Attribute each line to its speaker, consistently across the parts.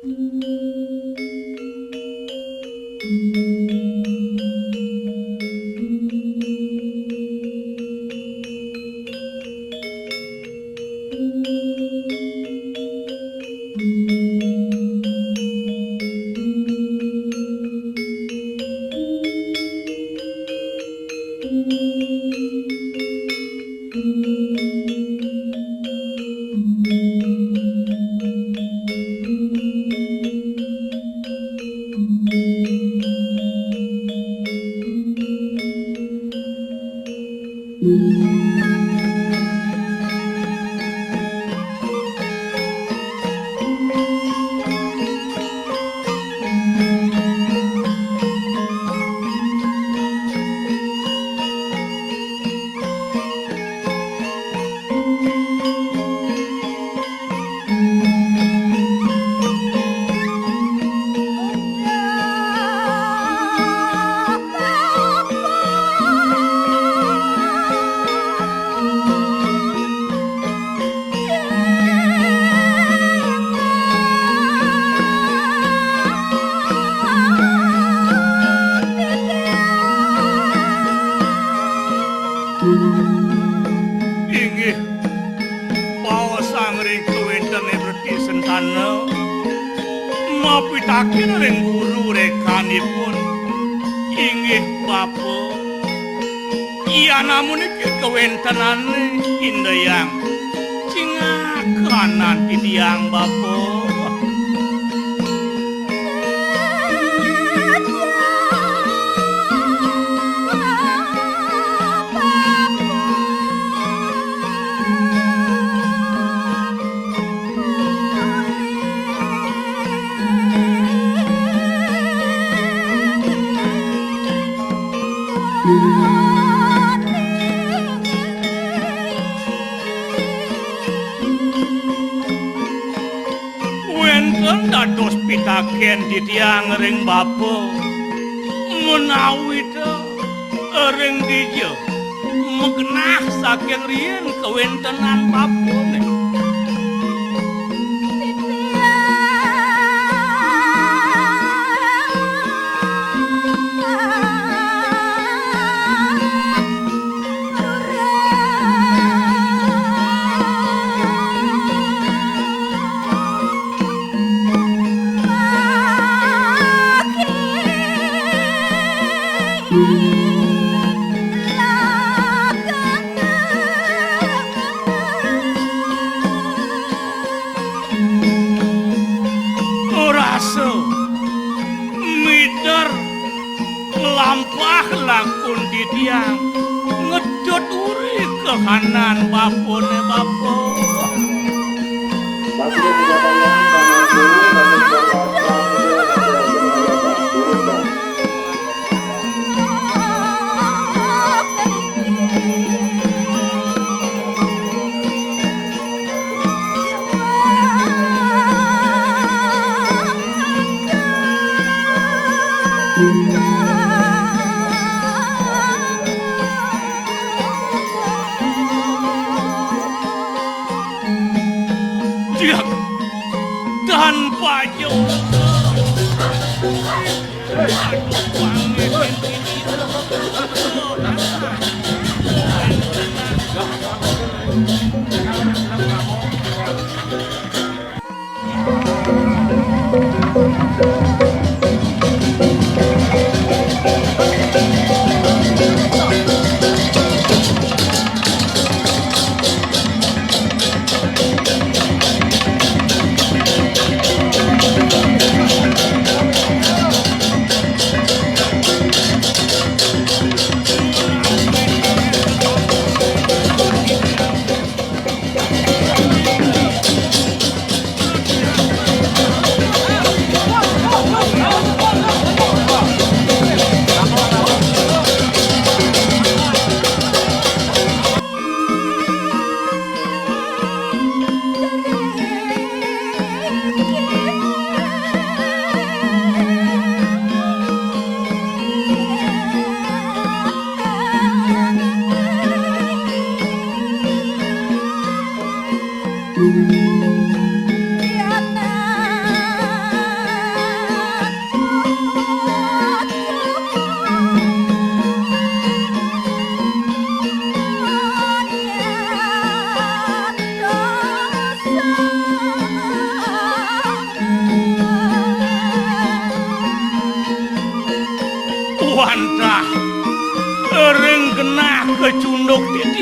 Speaker 1: Inggih pawasangring kewentene Reti Sentana mapitaken ring guru rekanipun. Inggih Bapa, iya namun iki kewentenane Indeyang cingakanan titiang Bapa. Wenten dados pitaken titiang ring Bapa menawi ring dija megenah saking riyen kewentenan Bapa nih. Rasa mider lampah langkun di tiang ngedot uri kehanan Bapone Bapa. Dia tanpa jauh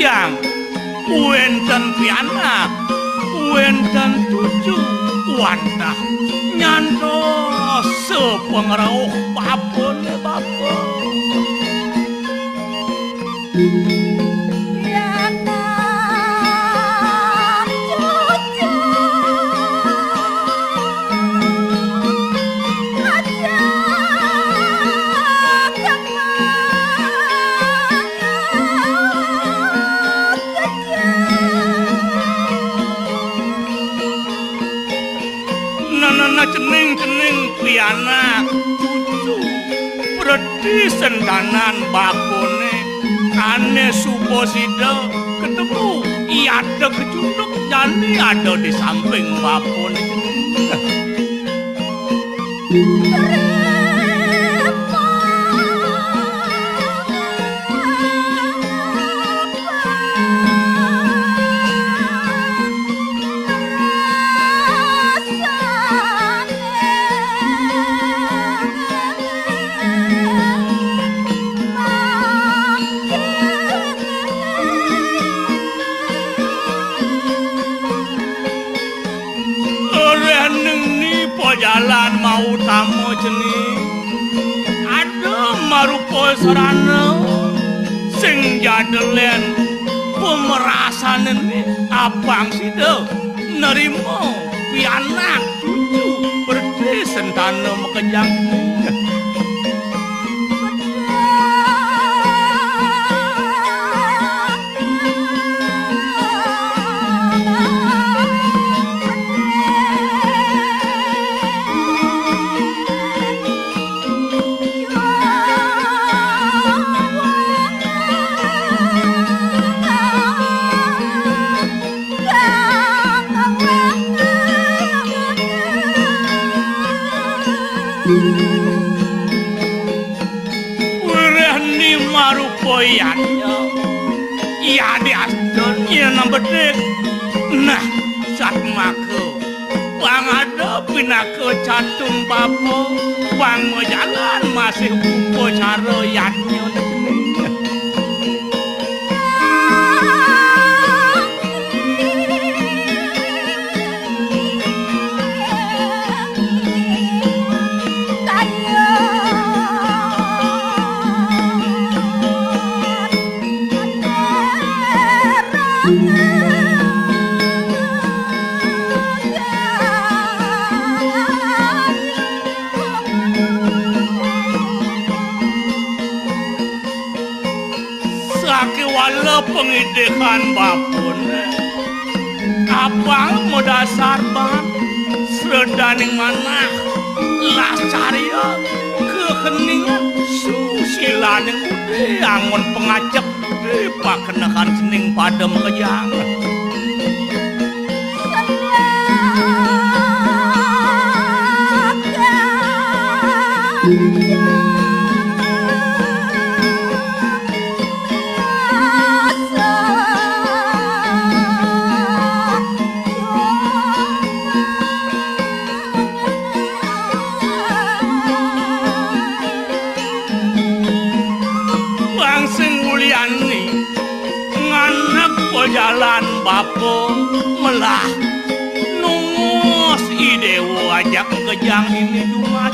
Speaker 1: tiang wenten pianak wenten tuju wadah nyantos sepengrauh babon bapak cening-cening pianak cucu berarti sendanan bakone ane suposida ketemu iya ada kecunduk jadi ada di samping bakone jalan mau tamu jenis ada marupo sarana sing jadelen pemerasan ini abang sida nerimo pianak cucu berde sentana mekejang Wirani marupoyannya iya diaston iya nambedek nah sak maka bang ada pinaka catung bapo bang mau jalan masih upo cara yannya wala pengidekan bapun abang mau dasar bang sedaning mana lah carya keheningan susila yang udah angon pengajak udah pakenakan sening pada mekejang jalan bapo melah nungos idewo ajak kejang ini cuma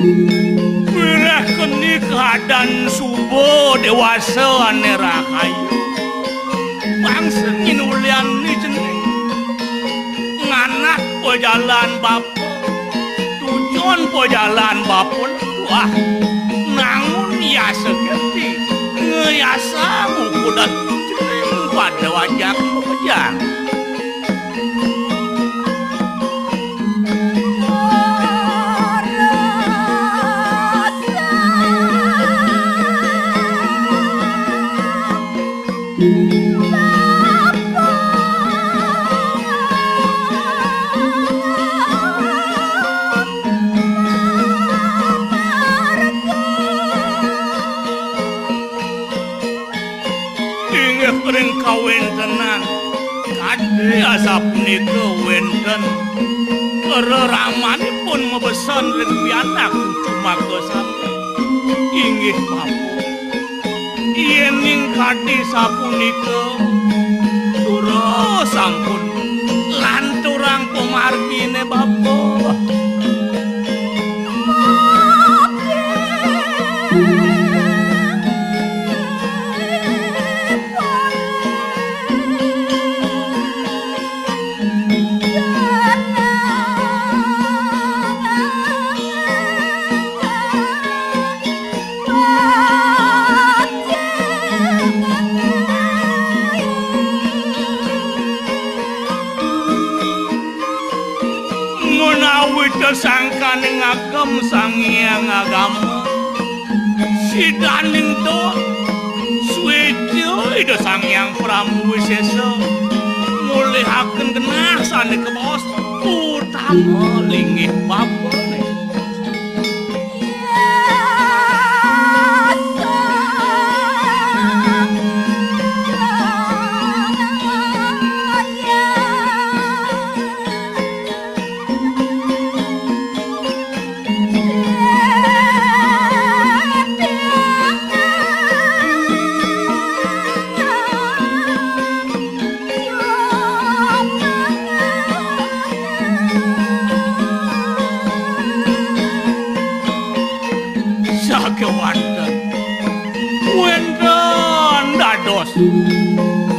Speaker 1: Wirah keni keadaan subuh dewasa ane rahayu bangsa nginulian ni jening nganak pejalan bapo tujuan pejalan bapun wah nangun ya segerti ngeyasa buku dan jening pada wajah pekerjaan. Kering kawin tenan kade asap nika wenten reramanipun mebesan ring pianak cuma kesami inggih papu yen ing kade sapunika dura sampun lanturang pemargine bapak sangkaning agem sang hyang agama sidaning to suwejo ida sang hyang Pramuwisesa mulihaken genasane kebaos utama linggih babone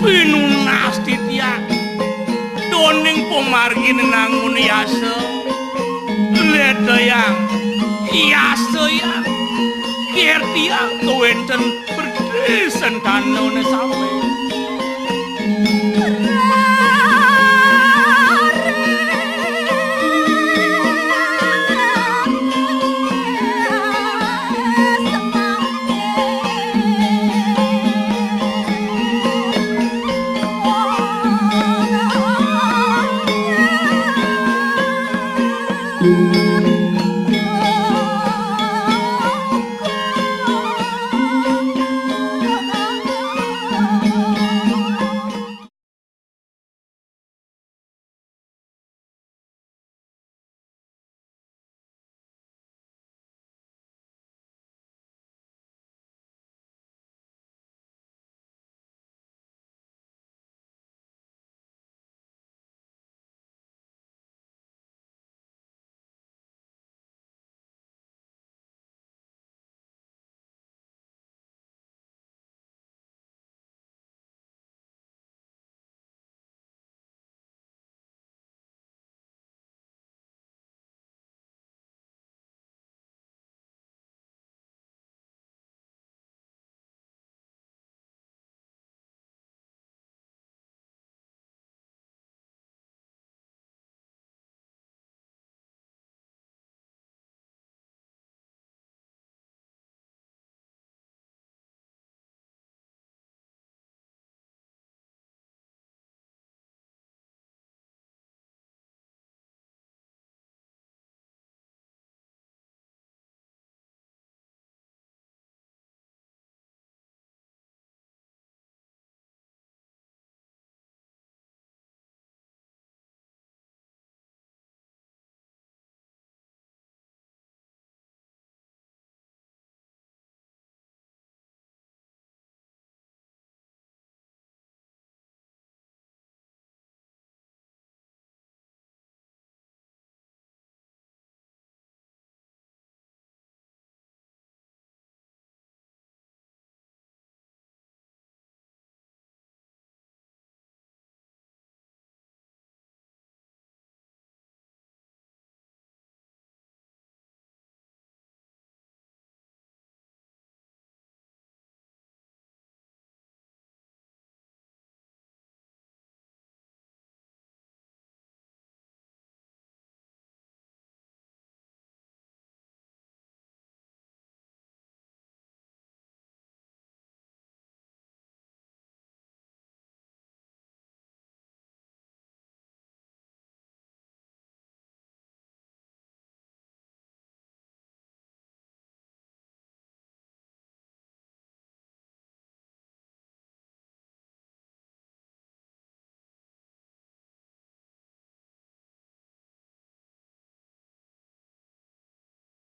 Speaker 1: pinunas titiak doning pemargin nangun yasa ledayang yasa yang kirtiak kewenten berdesen tanone sampe
Speaker 2: Thank you.